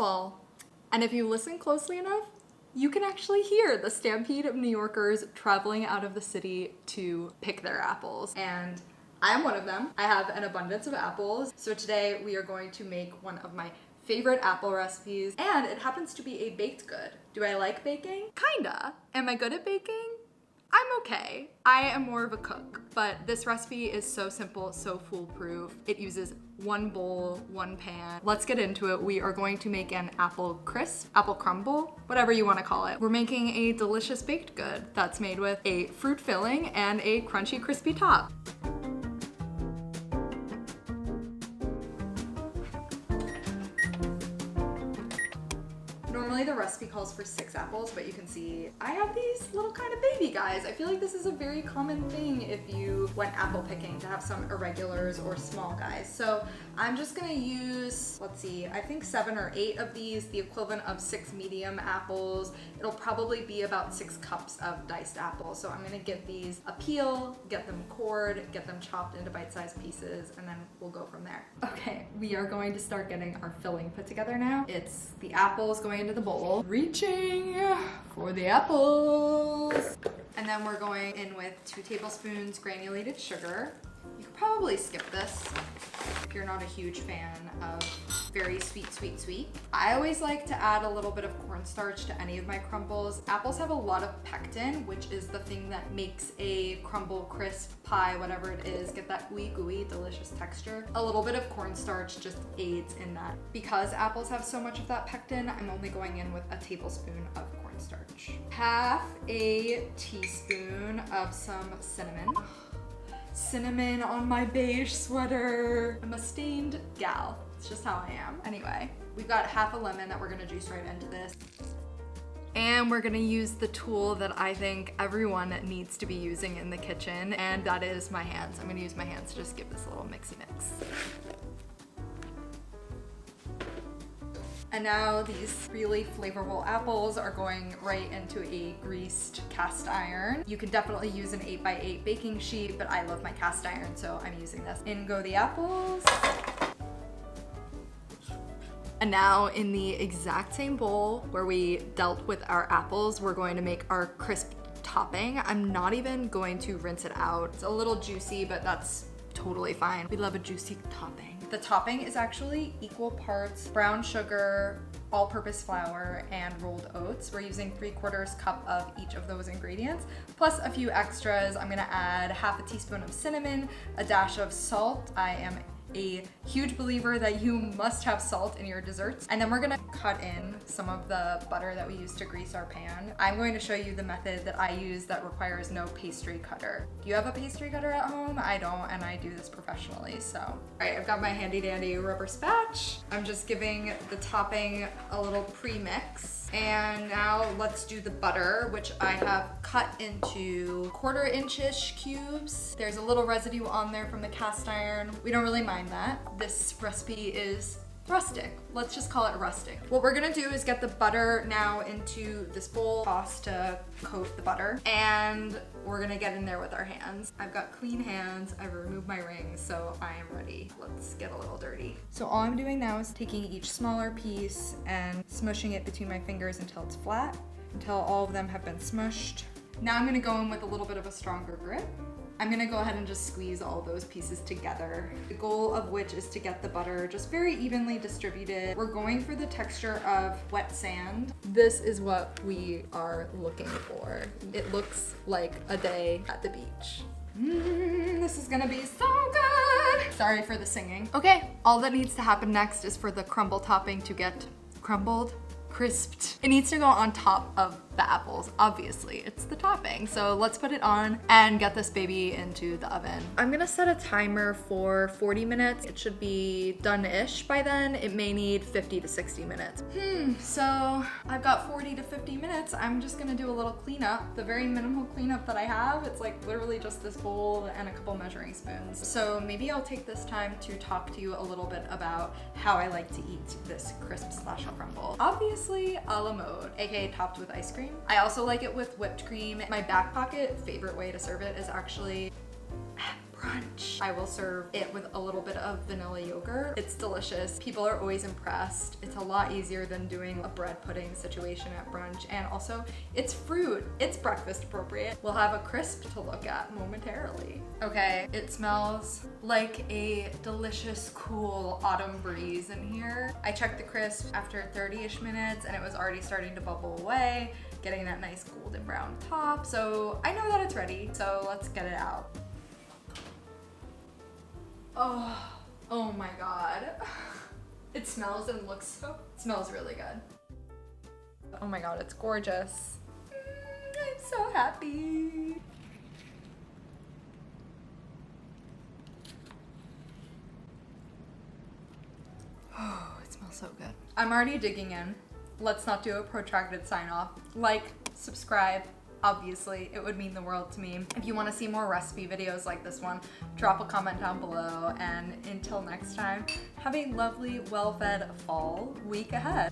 fall. And if you listen closely enough, you can actually hear the stampede of New Yorkers traveling out of the city to pick their apples. And I'm one of them. I have an abundance of apples. So today we are going to make one of my favorite apple recipes, and it happens to be a baked good. Do I like baking? Kinda. Am I good at baking? I'm okay. I am more of a cook, but this recipe is so simple, so foolproof. It uses one bowl, one pan. Let's get into it. We are going to make an apple crisp, apple crumble, whatever you want to call it. We're making a delicious baked good that's made with a fruit filling and a crunchy, crispy top. Normally the recipe calls for 6 apples, but you can see I have these little kind of baby guys. I feel like this is a very common thing if you went apple picking, to have some irregulars or small guys. So I'm just gonna use, let's see, I think 7 or 8 of these, the equivalent of 6 medium apples. It'll probably be about 6 cups of diced apples. So I'm gonna give these a peel, get them cored, get them chopped into bite-sized pieces, and then we'll go from there. Okay, we are going to start getting our filling put together now. It's the apples going into the bowl, reaching for the apples. And then we're going in with 2 tablespoons granulated sugar. You could probably skip this if you're not a huge fan of very sweet. I always like to add a little bit of cornstarch to any of my crumbles. Apples have a lot of pectin, which is the thing that makes a crumble, crisp, pie, whatever it is, get that gooey, delicious texture. A little bit of cornstarch just aids in that. Because apples have so much of that pectin, I'm only going in with a tablespoon of cornstarch. Half a teaspoon of some cinnamon. Cinnamon on my beige sweater. I'm a stained gal. It's just how I am. Anyway, we've got half a lemon that we're gonna juice right into this. And we're gonna use the tool that I think everyone needs to be using in the kitchen, and that is my hands. I'm gonna use my hands to just give this a little mixy mix. And now these really flavorful apples are going right into a greased cast iron. You can definitely use an 8x8 baking sheet, but I love my cast iron, so I'm using this. In go the apples. And now in the exact same bowl where we dealt with our apples, we're going to make our crisp topping. I'm not even going to rinse it out. It's a little juicy, but that's totally fine. We love a juicy topping. The topping is actually equal parts brown sugar, all-purpose flour, and rolled oats. We're using 3/4 cup of each of those ingredients, plus a few extras. I'm gonna add half a teaspoon of cinnamon, a dash of salt. I am a huge believer that you must have salt in your desserts. And then we're gonna cut in some of the butter that we use to grease our pan. I'm going to show you the method that I use that requires no pastry cutter. Do you have a pastry cutter at home? I don't, and I do this professionally, so. All right, I've got my handy dandy rubber spatch. I'm just giving the topping a little pre-mix. And now let's do the butter, which I have cut into 1/4 inch-ish cubes. There's a little residue on there from the cast iron. We don't really mind that. This recipe is rustic. Let's just call it rustic. What we're gonna do is get the butter now into this bowl, toss to coat the butter, and we're gonna get in there with our hands. I've got clean hands, I've removed my rings, so I am ready. Let's get a little dirty. So all I'm doing now is taking each smaller piece and smushing it between my fingers until it's flat, until all of them have been smushed. Now I'm gonna go in with a little bit of a stronger grip. I'm gonna go ahead and just squeeze all those pieces together. The goal of which is to get the butter just very evenly distributed. We're going for the texture of wet sand. This is what we are looking for. It looks like a day at the beach. This is gonna be so good. Sorry for the singing. Okay, all that needs to happen next is for the crumble topping to get crumbled, crisped. It needs to go on top of the apples, obviously. It's the topping. So let's put it on and get this baby into the oven. I'm gonna set a timer for 40 minutes. It should be done-ish by then. It may need 50 to 60 minutes. So I've got 40 to 50 minutes. I'm just gonna do a little cleanup. The very minimal cleanup that I have, it's like literally just this bowl and a couple measuring spoons. So maybe I'll take this time to talk to you a little bit about how I like to eat this crisp slash crumble. Obviously a la mode, aka topped with ice cream. I also like it with whipped cream. My back pocket favorite way to serve it is actually, bro, brunch. I will serve it with a little bit of vanilla yogurt. It's delicious. People are always impressed. It's a lot easier than doing a bread pudding situation at brunch. And also, it's fruit. It's breakfast appropriate. We'll have a crisp to look at momentarily. Okay, it smells like a delicious, cool autumn breeze in here. I checked the crisp after 30-ish minutes and it was already starting to bubble away, getting that nice golden brown top. So I know that it's ready, so let's get it out. Oh my God. It smells and looks it smells really good. Oh my God, it's gorgeous. I'm so happy. Oh, it smells so good. I'm already digging in. Let's not do a protracted sign off. Like, subscribe, obviously, it would mean the world to me. If you want to see more recipe videos like this one, drop a comment down below. And until next time, have a lovely, well-fed fall week ahead.